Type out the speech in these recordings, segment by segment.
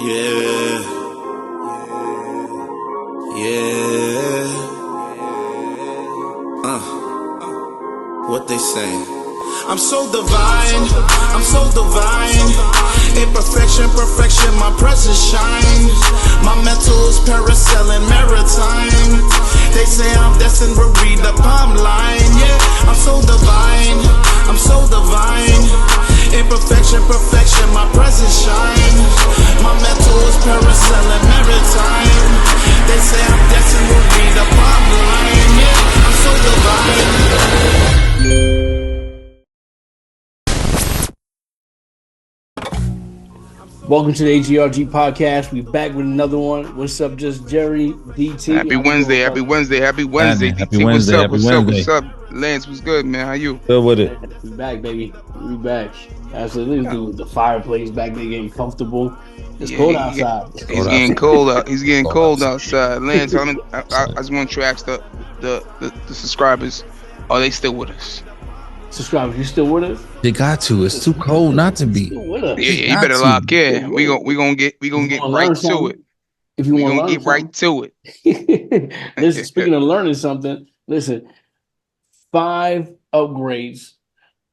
Yeah, yeah. What they say? I'm so divine, I'm so divine. Imperfection, perfection, my presence shine. My mental is parasailing maritime. They say I'm destined to read the palm line. Yeah, I'm so divine, I'm so divine. Imperfection, perfection, my presence shine. My mental is parasailing maritime. They say I'm destined to read the palm line. Yeah, I'm so divine. Welcome to the H.G.R.G podcast. We back with another one. What's up, just Jerry, DT? Happy Wednesday, happy Wednesday, happy Wednesday, Happy DT. Wednesday, What's happy up? Wednesday. What's up? Lance, what's good, man? How you? Good with it. We back, baby. We back. Absolutely. Let's do the fireplace back there, getting comfortable. It's cold outside. He's getting cold out. He's getting cold outside. Lance, I just want to ask the subscribers, are they still with us? Subscribers, you still with us? They got to. It's too cold not to be. Yeah, you better lock in. We gonna get right to it. If you want to learn get right to it. Listen, speaking of learning something, listen, 5 upgrades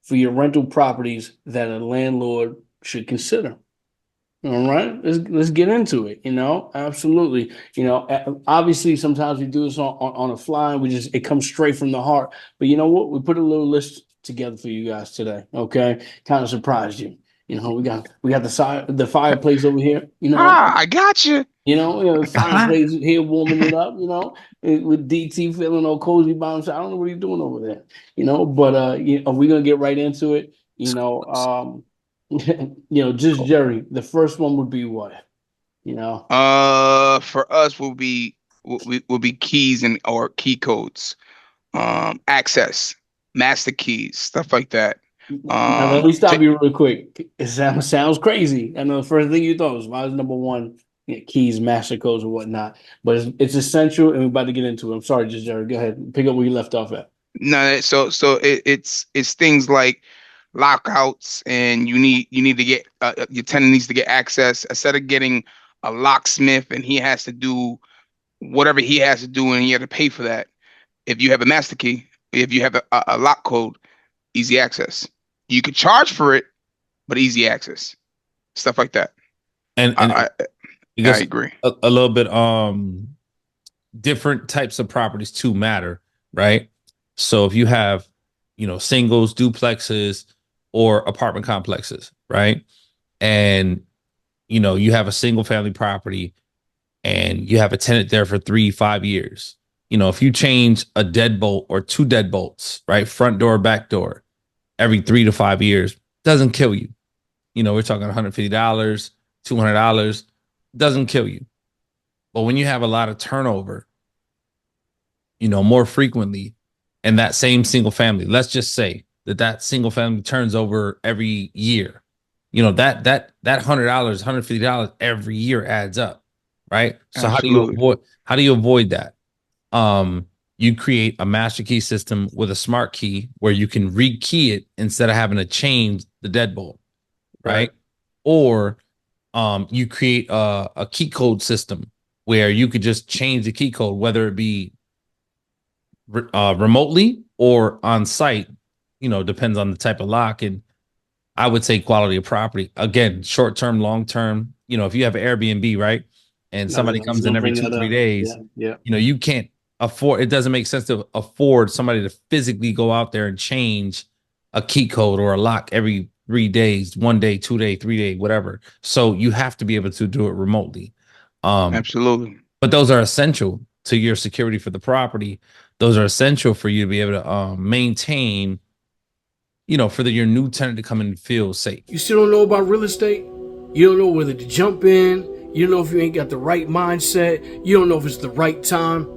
for your rental properties that a landlord should consider. All right, let's get into it. Absolutely. Obviously, sometimes we do this on a fly. It comes straight from the heart. But you know what? We put a little list together for you guys today. Okay, kind of surprised you. We got the fireplace over here. I got you. The fireplace here warming it up. With DT feeling all cozy by himself. I don't know what he's doing over there. But we're gonna get right into it. Just Jerry. The first one would be what? For us will be keys or key codes, access, master keys, stuff like that. Now, let me stop you real quick. It sounds crazy. I know the first thing you thought was number one, keys, master codes, or whatnot. But it's essential, and we're about to get into it. I'm sorry, just Jerry. Go ahead, pick up where you left off at. No, so it's things like lockouts, and you need to get your tenant needs to get access instead of getting a locksmith and he has to do whatever he has to do and you have to pay for that. If you have a master key, if you have a lock code, easy access. You could charge for it, but easy access, stuff like that. And I agree. A little bit different types of properties too matter, right? So if you have singles, duplexes, or apartment complexes, right? And you have a single family property and you have a tenant there for 3-5 years. If you change a deadbolt or 2 deadbolts, right? Front door, back door, every 3 to 5 years, doesn't kill you. We're talking $150, $200, doesn't kill you. But when you have a lot of turnover, more frequently, and that same single family, let's just say that single family turns over every year, that $100, $150 every year adds up, right? So Absolutely. how do you avoid that? You create a master key system with a smart key where you can rekey it instead of having to change the deadbolt, right? Or you create a key code system where you could just change the key code, whether it be remotely or on site, depends on the type of lock. And I would say quality of property. Again, short term, long term, if you have an Airbnb, right? And somebody comes in every 2-3 days, you can't afford, it doesn't make sense to afford somebody to physically go out there and change a key code or a lock every 3 days, 1 day, 2 day, 3 day, whatever. So you have to be able to do it remotely. Absolutely. But those are essential to your security for the property. Those are essential for you to be able to maintain, for your new tenant to come in and feel safe. You still don't know about real estate? You don't know whether to jump in. You don't know if you ain't got the right mindset. You don't know if it's the right time.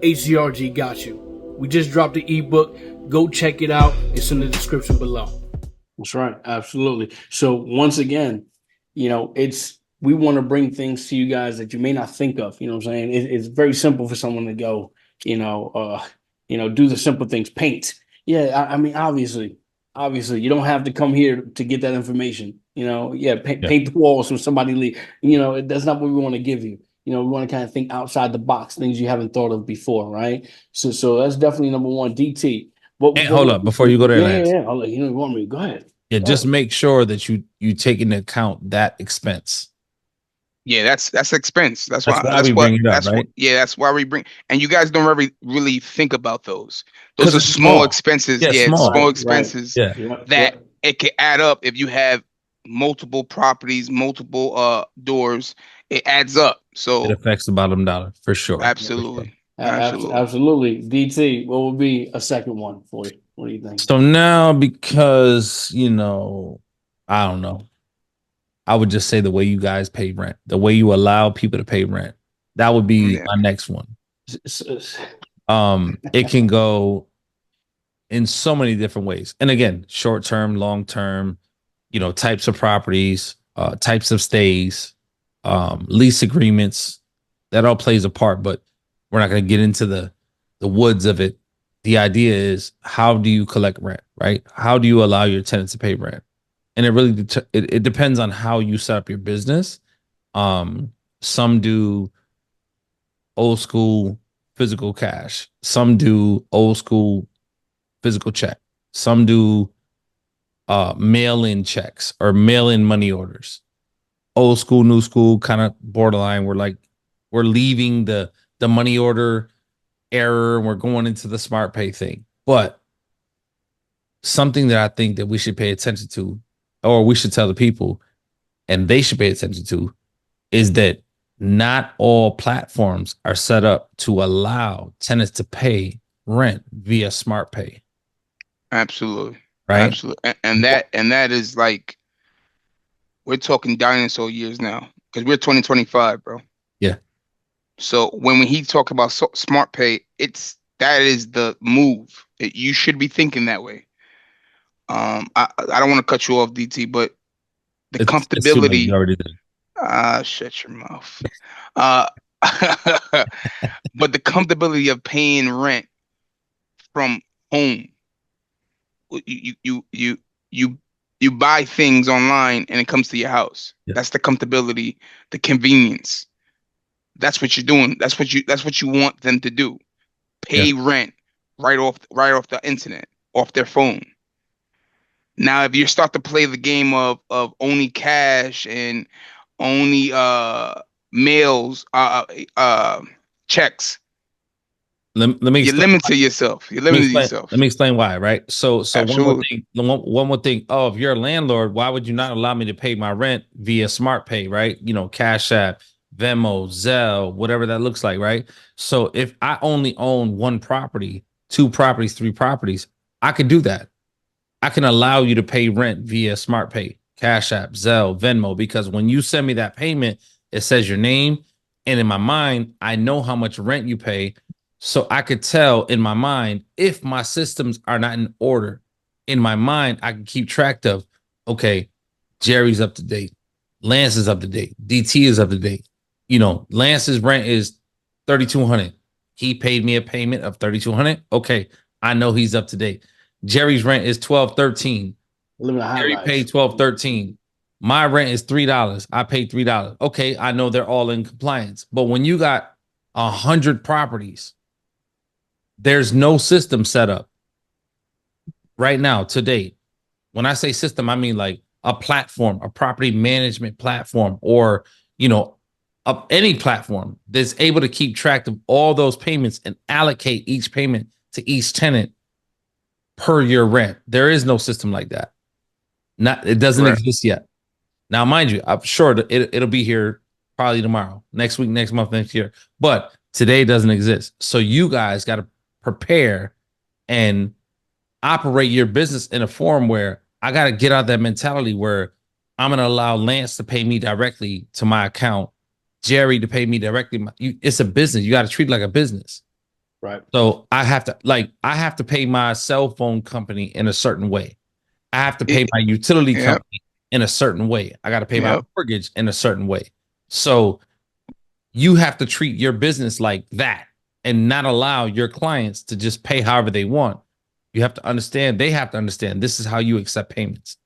H.G.R.G got you. We just dropped the ebook. Go check it out. It's in the description below. That's right. Absolutely. So once again, we want to bring things to you guys that you may not think of. You know what I'm saying? It's very simple for someone to go, do the simple things. Paint. Yeah, I mean, obviously, you don't have to come here to get that information. Yeah, paint the walls when somebody leave. That's not what we want to give you. We want to kind of think outside the box, things you haven't thought of before, right? So that's definitely number one. DT. And hold up before you go there, Lance. Yeah. I'll let you want me. Go ahead. Yeah, just make sure that you take into account that expense. Yeah, that's expense. That's why we bring it up, right? That's why we bring. And you guys don't really think about those. Those are small expenses. Yeah, small expenses that it can add up if you have multiple properties, multiple doors. It adds up. So it affects the bottom dollar for sure. Absolutely. Absolutely. DT, what would be a second one for you? What do you think? So now, because I don't know, I would just say the way you guys pay rent, the way you allow people to pay rent, that would be my next one. It can go in so many different ways, and again, short term, long term, types of properties, types of stays, lease agreements. That all plays a part, but we're not going to get into the woods of it. The idea is, how do you collect rent, right? How do you allow your tenants to pay rent? And it really it depends on how you set up your business. Some do old school physical cash. Some do old school physical check. Some do mail-in checks or mail-in money orders. Old school, new school, kind of borderline. We're leaving the money order error and we're going into the smart pay thing. But something that I think that we should pay attention to, or we should tell the people, and they should pay attention to, is that not all platforms are set up to allow tenants to pay rent via smart pay. Absolutely. Right. Absolutely. And that is like, we're talking dinosaur years now, because we're 2025, bro. Yeah. So when he talk about smart pay, that is the move. You should be thinking that way. I don't want to cut you off, DT, but the comfortability. You already did. Shut your mouth. But the comfortability of paying rent from home. You buy things online and it comes to your house. Yeah. That's the comfortability, the convenience. That's what you're doing. That's what you want them to do. Pay rent right off the internet, off their phone. Now, if you start to play the game of only cash and only mails, checks, let me you limit yourself. You limit yourself. Let me explain why. Right. So one more thing. Oh, if you're a landlord, why would you not allow me to pay my rent via smart pay? Right. Cash App, Venmo, Zelle, whatever that looks like. Right. So if I only own one property, 2 properties, 3 properties, I could do that. I can allow you to pay rent via smart pay, Cash App, Zelle, Venmo, because when you send me that payment, it says your name. And in my mind, I know how much rent you pay. So I could tell in my mind, if my systems are not in order, in my mind, I can keep track of, okay, Jerry's up to date. Lance is up to date. DT is up to date. Lance's rent is $3,200. He paid me a payment of $3,200. Okay, I know he's up to date. Jerry's rent is $1,213. Jerry paid $1,213. My rent is $3. I paid $3. Okay, I know they're all in compliance. But when you got 100 properties, there's no system set up right now to date. When I say system, I mean like a platform, a property management platform, or any platform that's able to keep track of all those payments and allocate each payment to each tenant per year rent. There is no system like that. It doesn't exist yet. Now, mind you, I'm sure it'll be here probably tomorrow, next week, next month, next year. But today doesn't exist. So you guys got to prepare and operate your business in a form where I got to get out that mentality where I'm going to allow Lance to pay me directly to my account, Jerry to pay me directly. It's a business. You got to treat it like a business. Right. So I have to pay my cell phone company in a certain way. I have to pay my utility company in a certain way. I got to pay my mortgage in a certain way. So you have to treat your business like that and not allow your clients to just pay however they want. You have to understand, they have to understand this is how you accept payments.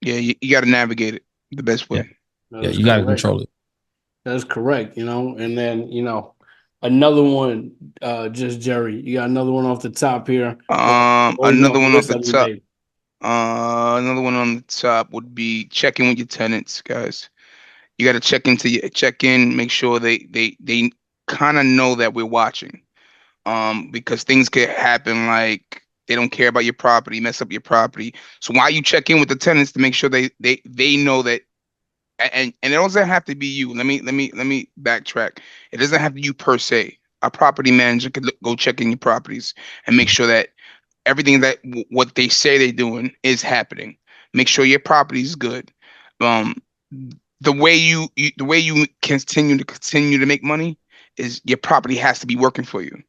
Yeah, you got to navigate it the best way. That Yeah, is you got to correct. control it. That's correct. And then another one. Just Jerry, you got another one off the top here. Or you Another want the one off list the that we top. made? Another one on the top would be checking with your tenants, guys. You got to check in, make sure they kind of know that we're watching. Because things could happen like they don't care about your property, mess up your property. So why you check in with the tenants to make sure they know that, and it doesn't have to be you. Let me backtrack. It doesn't have to be you per se. A property manager could go check in your properties and make sure that everything that what they say they're doing is happening. Make sure your property is good. Um, the way you continue to make money is your property has to be working for you.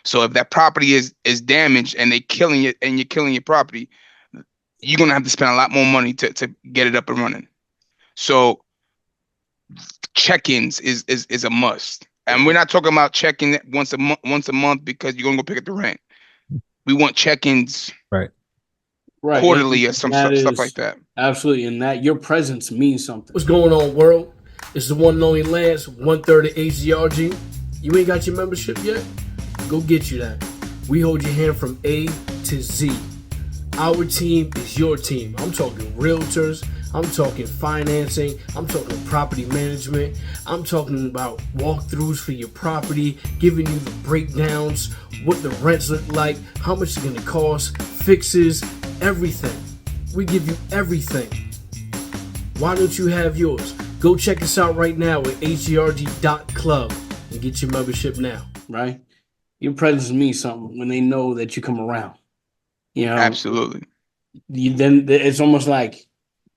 So if that property is damaged and they killing it and you're killing your property, you're gonna have to spend a lot more money to get it up and running. So check-ins is a must. And we're not talking about checking it once a month because you're gonna go pick up the rent. We want check-ins Right. Right. quarterly or some that stuff like is that. absolutely, and that your presence means something. What's going on, world? It's the one and only Lance, 1/3 of H.G.R.G. You ain't got your membership yet? Go get you that. We hold your hand from A to Z. Our team is your team. I'm talking realtors. I'm talking financing. I'm talking property management. I'm talking about walkthroughs for your property, giving you the breakdowns, what the rents look like, how much it's going to cost, fixes, everything. We give you everything. Why don't you have yours? Go check us out right now at hgrg.club and get your membership now. Right? Your presence means something when they know that you come around. Absolutely. Then it's almost like,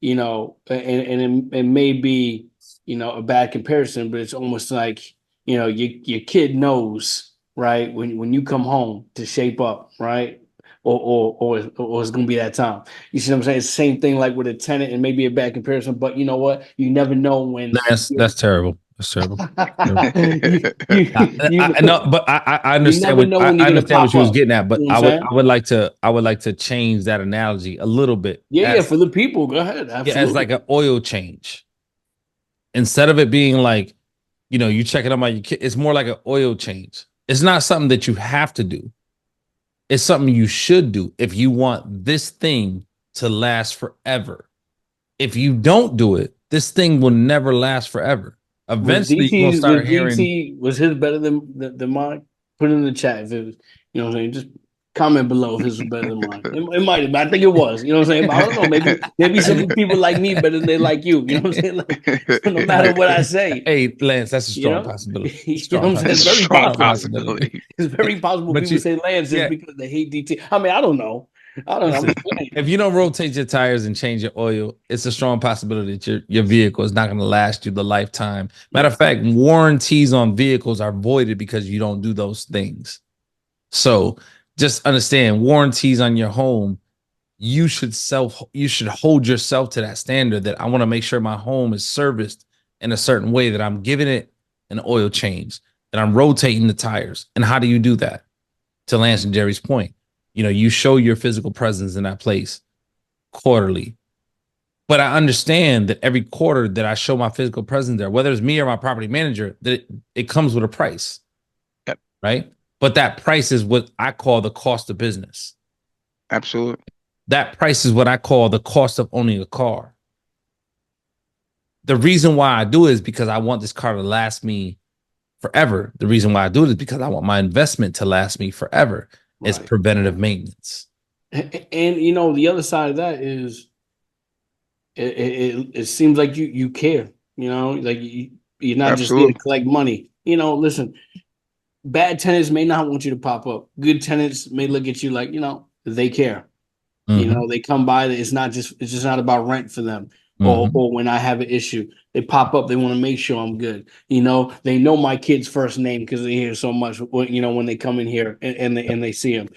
and it may be, a bad comparison, but it's almost like, your kid knows, right, when you come home to shape up, right? Or it's gonna be that time. You see what I'm saying? It's the same thing like with a tenant, and maybe a bad comparison, but you know what? You never know when That's terrible. That's terrible. you No, but I you understand never know when I you're gonna understand what pop you was up. getting at, but You know what I'm saying? I would like to change that analogy a little bit. Yeah, for the people. Go ahead. Yeah, Absolutely. as like an oil change. Instead of it being like, you checking on your kid, it's more like an oil change. It's not something that you have to do. It's something you should do if you want this thing to last forever. If you don't do it, this thing will never last forever. Eventually, you're gonna start hearing. Was his better than mine? Put it in the chat if it was. You know what I'm saying? Just comment below if his was better than mine. It might have, but I think it was. You know what I'm saying? But I don't know. Maybe some people like me better than they like you. You know what I'm saying? Like, no matter what I say. Hey, Lance, that's a strong You know? possibility. You know what I'm saying? It's very Strong possible. possibility. It's very possible But people say Lance just because they hate DT. I mean, I don't know. I don't know. I'm Listen, just saying. if you don't rotate your tires and change your oil, it's a strong possibility that your vehicle is not going to last you the lifetime. Matter of fact, warranties on vehicles are voided because you don't do those things. So just understand, warranties on your home, you should hold yourself to that standard that I want to make sure my home is serviced in a certain way, that I'm giving it an oil change, that I'm rotating the tires. And how do you do that? To Lance and Jerry's point, you show your physical presence in that place quarterly. But I understand that every quarter that I show my physical presence there, whether it's me or my property manager, that it comes with a price. Yep. Right? But that price is what I call the cost of business. Absolutely. That price is what I call the cost of owning a car. The reason why I do it is because I want this car to last me forever. The reason why I do it is because I want my investment to last me forever. Right. It's preventative maintenance. And the other side of that is it seems like you care, like you're not just there to collect money. Listen, bad tenants may not want you to pop up. Good tenants may look at you like, they care. Mm-hmm. They come by. It's just not about rent for them. Mm-hmm. Or when I have an issue, they pop up. They want to make sure I'm good. They know my kid's first name because they hear so much. When they come in here and they see him.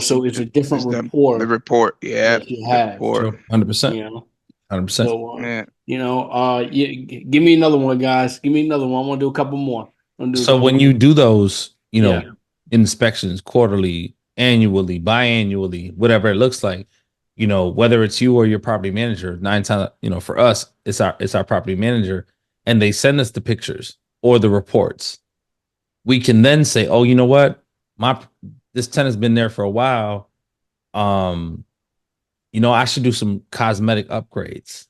So it's a different rapport. The report, yeah, that you have 100%. 100%. So, give me another one, guys. Give me another one. I want to do a couple more. So when you do those, inspections quarterly, annually, biannually, whatever it looks like, you know, whether it's you or your property manager, 9 times, you know, for us, it's our property manager, and they send us the pictures or the reports. We can then say, oh, you know what? This tenant's been there for a while. You know, I should do some cosmetic upgrades.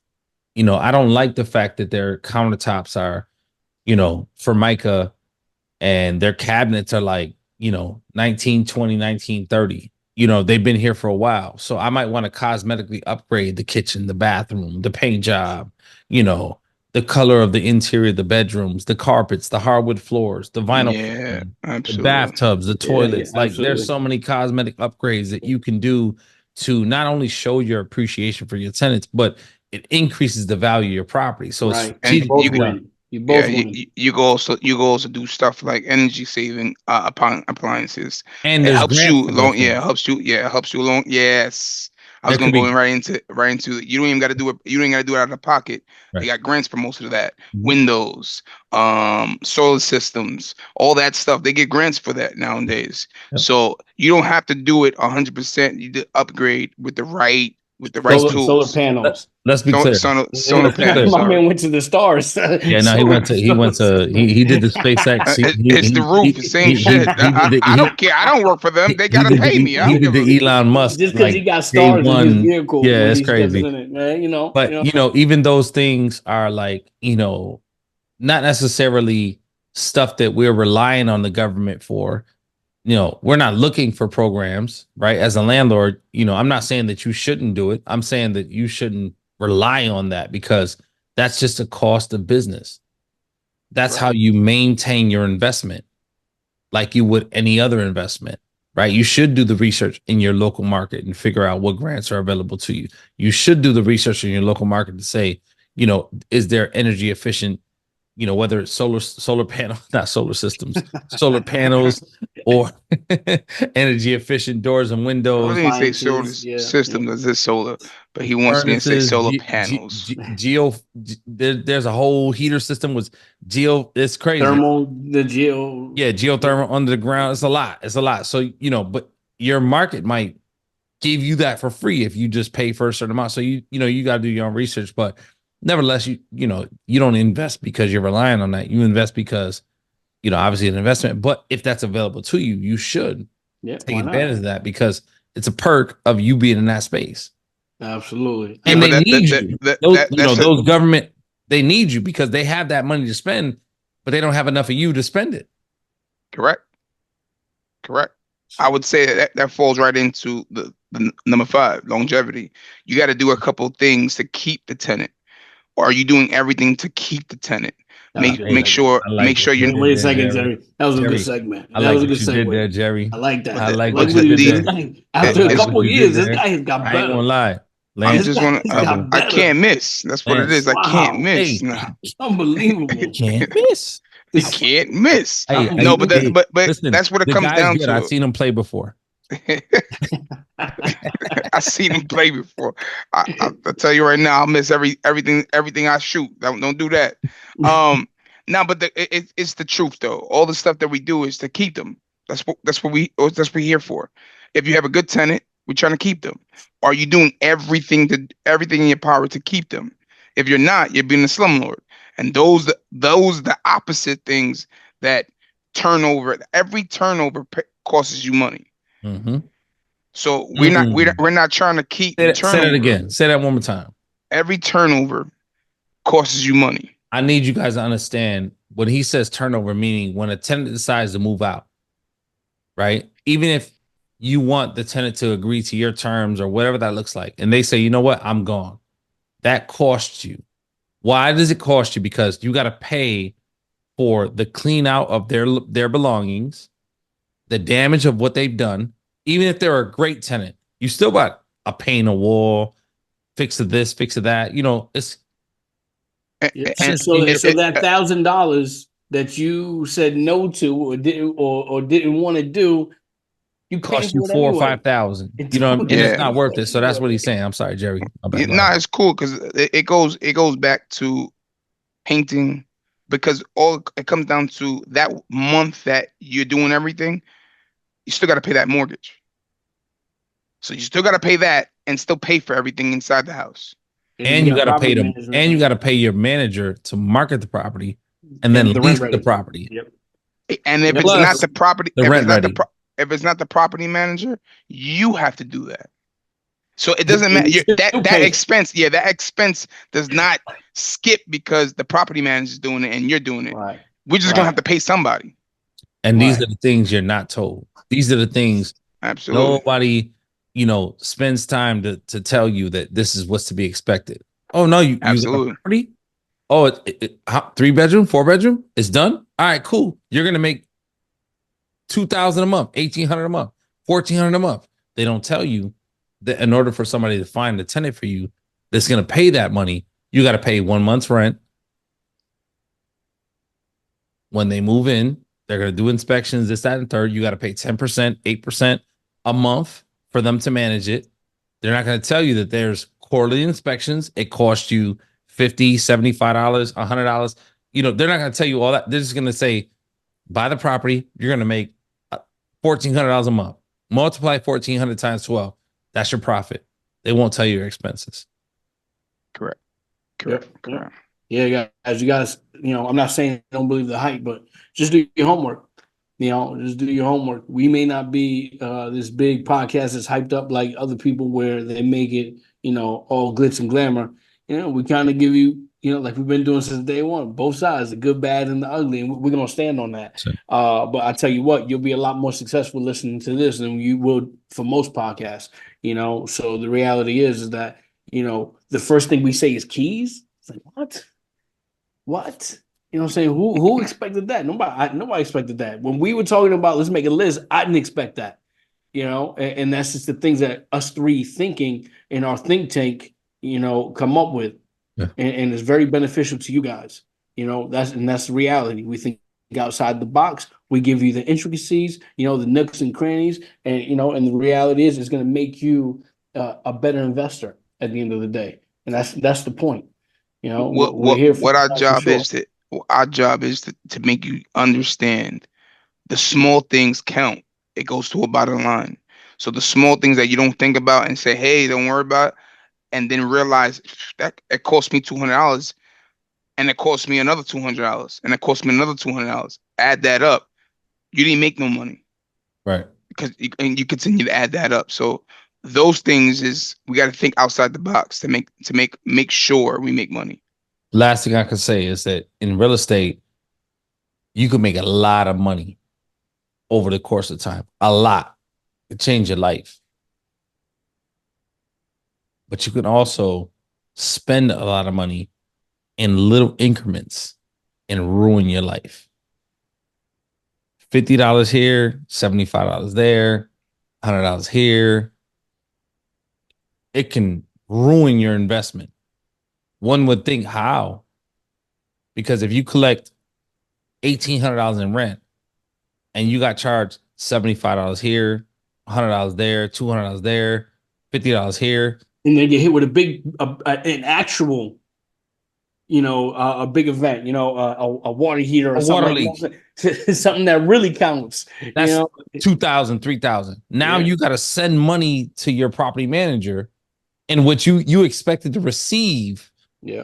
You know, I don't like the fact that their countertops are, you know, Formica, and their cabinets are like, you know, 1920, 1930. You know, they've been here for a while. So I might want to cosmetically upgrade the kitchen, the bathroom, the paint job, you know, the color of the interior of the bedrooms, the carpets, the hardwood floors, the vinyl, Yeah, the absolutely. bathtubs, the toilets. Like absolutely. there's so many cosmetic upgrades that you can do to not only show your appreciation for your tenants, but it increases the value of your property. So it's Right. And You both strategically done. win. You both Yeah, win. you go also do stuff like energy saving upon appliances. And It there's helps grants you for those along. Yeah, things. it helps you along. Yes, I was There gonna could go be right into it. You don't even got to do it. You don't got to do it out of pocket. They right. got grants for most of that. Mhm. Windows, solar systems, all that stuff. They get grants for that nowadays. Yep. So you don't have to do it 100%. You do upgrade with the right Solar tools. panels. Let's be clear. Solar Let's be clear. panels. My Sorry. man went to the stars. Yeah, no, he went to he did the SpaceX. It's the roof, the same shit. I don't care. I don't work for them. They gotta pay me. I he don't did give a. the Elon Musk Just because he like got day stars in his one. vehicle Yeah, when it's he steps crazy. in it, man. But you know, even those things are like, you know, not necessarily stuff that we're relying on the government for. You know, we're not looking for programs, right? As a landlord, you know, I'm not saying that you shouldn't do it. I'm saying that you shouldn't rely on that because that's just a cost of business. That's how you maintain your investment, like you would any other investment, right? You should do the research in your local market and figure out what grants are available to you. You should do the research in your local market to say, you know, is there energy efficient, you know, whether it's solar panel, not solar systems, solar panels, or energy efficient doors and I windows, really didn't say solar appliances. Yeah. system. This is solar, but he wants me to say furnaces, solar panels. there's a whole heater system with it's crazy. Thermal, the geo. Yeah, geothermal under the ground. It's a lot. It's a lot. So, you know, but your market might give you that for free if you just pay for a certain amount. So you know, you got to do your own research, but nevertheless, you know, you don't invest because you're relying on that. You invest because, you know, obviously an investment, but if that's available to you, you should take advantage of that because it's a perk of you being in that space. Absolutely. And Yeah, they need you. Those government, they need you because they have that money to spend, but they don't have enough of you to spend it. Correct. I would say that falls right into the number 5, longevity. You got to do a couple things to keep the tenant. Or are you doing everything to keep the tenant? Make sure you. Wait a second, Jerry. That was a good segment. That was a good segue. There, Jerry. I like that. I like what you did did. After a couple years, this guy has got better. I ain't gonna lie. I just want to. I can't miss. That's what it is. I can't miss. Hey, unbelievable. You can't miss. You can't miss. Hey, no, but listen, that's what it comes down to. I've seen him play before. I seen him play before. I tell you right now, I'll miss everything I shoot. Don't do that. But it's the truth though. All the stuff that we do is to keep them. That's what we're here for. If you have a good tenant, we're trying to keep them. Are you doing everything in your power to keep them? If you're not, you're being a slumlord. And those the opposite things that turnover. Every turnover costs you money. Mm-hmm. So we're not trying to keep say that again. Say that one more time. Every turnover costs you money. I need you guys to understand when he says turnover, meaning when a tenant decides to move out, right? Even if you want the tenant to agree to your terms or whatever that looks like, and they say, you know what, I'm gone. That costs you. Why does it cost you? Because you got to pay for the clean out of their belongings, the damage of what they've done. Even if they're a great tenant, you still got a paint a wall, fix of this, fix of that. You know, it's so that $1,000 that you said no to or didn't want to do, you cost you $4,000 or $5,000. You know, and it's not worth it. So that's what he's saying. I'm sorry, Jerry. It's cool because it goes back to painting because all it comes down to that month that you're doing everything. You still got to pay that mortgage. So you still got to pay that and still pay for everything inside the house. And you got to property pay them, management and you got to pay your manager to market the property and then and the lease rent the ready. property. Yep. And if Yep. it's not Plus the property, the rent ready. if it's not the property manager, you have to do that. So it doesn't And matter. you still That pay. expense, that expense does not skip because the property manager's doing it and you're doing it. Right. We're just gonna have to pay somebody. And these Right. are the things you're not told. These are the things Absolutely. nobody, spends time to tell you that this is what's to be expected. Oh no, you got a Absolutely. property? Oh, 3-bedroom, 4-bedroom? It's done? All right, cool. You're gonna make $2,000 a month, $1,800 a month, $1,400 a month. They don't tell you that in order for somebody to find a tenant for you that's gonna pay that money, you got to pay 1 month's rent. When they move in, they're gonna do inspections, this, that, and third. You got to pay 10%, 8% a month for them to manage it. They're not going to tell you that there's quarterly inspections. It costs you $50, $75, $100. They're not going to tell you all that. They're just going to say, buy the property. You're going to make $1,400 a month. Multiply 1,400 times 12. That's your profit. They won't tell you your expenses. Correct. Yep. Yeah, guys, you guys, I'm not saying don't believe the hype, but just do your homework. Just do your homework. We may not be this big podcast that's hyped up like other people where they make it, all glitz and glamour. We kind of give you, like we've been doing since day one, both sides, the good, bad, and the ugly, and we're gonna stand on that. Sure. But I tell you what, you'll be a lot more successful listening to this than you would for most podcasts. So the reality is that the first thing we say is keys. It's like what? You know what I'm saying? Who expected that? Nobody expected that. When we were talking about let's make a list, I didn't expect that. And that's just the things that us three thinking in our think tank, come up with. Yeah. And it's very beneficial to you guys. That's the reality. We think outside the box. We give you the intricacies, the nooks and crannies, and and the reality is it's going to make you a better investor at the end of the day. And that's the point. We're here for our that job for sure. is to make you understand the small things count. It goes to a bottom line. So the small things that you don't think about and say, hey, don't worry about it, and then realize that it cost me $200 and it cost me another $200 and it cost me another $200. Add that up. You didn't make no money. Right. And you continue to add that up. So those things is we got to think outside the box to make sure we make money. Last thing I can say is that in real estate, you can make a lot of money over the course of time. A lot. It change your life. But you can also spend a lot of money in little increments and ruin your life. $50 here, $75 there, $100 here. It can ruin your investment. One would think how? Because if you collect $1,800 in rent and you got charged $75 here, $100 there, $200 there, $50 here, and then get hit with an actual, a big event, a water heater or something like that. Something that really counts. That's $2,000, $3,000. Now you got to send money to your property manager in which you expected to receive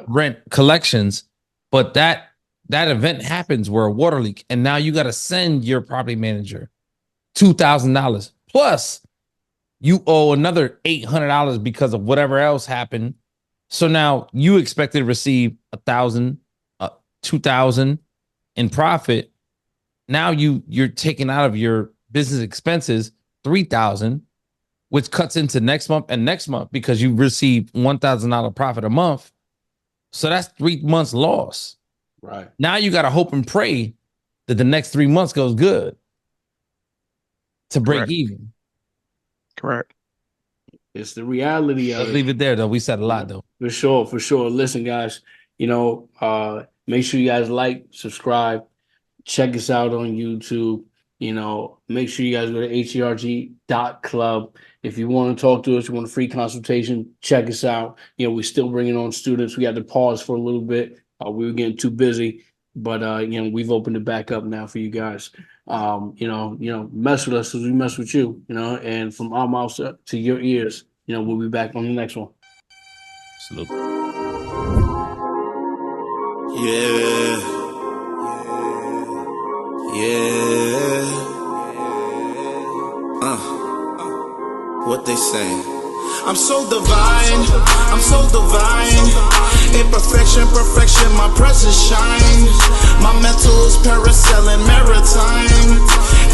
rent collections, but that event happens where a water leak, and now you got to send your property manager $2,000 plus you owe another $800 because of whatever else happened. So now you expected to receive $1,000, $2,000 in profit. Now you're taking out of your business expenses $3,000, which cuts into next month and next month because you receive $1,000 profit a month. So that's 3 months loss. Right. Now you got to hope and pray that the next 3 months goes good to break even. Correct. It's the reality of Let's leave it there, though. We said a lot, though. For sure. Listen, guys, make sure you guys like, subscribe, check us out on YouTube. Make sure you guys go to H.G.R.G.club. If you want to talk to us, you want a free consultation, check us out. We're still bringing on students. We had to pause for a little bit. We were getting too busy, but we've opened it back up now for you guys. Mess with us as we mess with you, and from our mouths to your ears, we'll be back on the next one. Salute. Yeah. Yeah. What they say? I'm so divine, I'm so divine. Imperfection, perfection, my presence shines. My mental is parasailing maritime.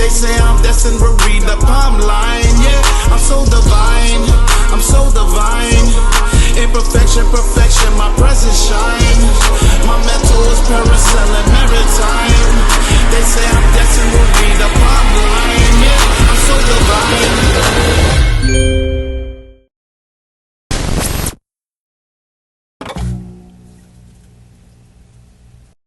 They say I'm destined to read the palm line. Yeah, I'm so divine, I'm so divine. Imperfection, perfection, my presence shines. My mental is parasailing maritime.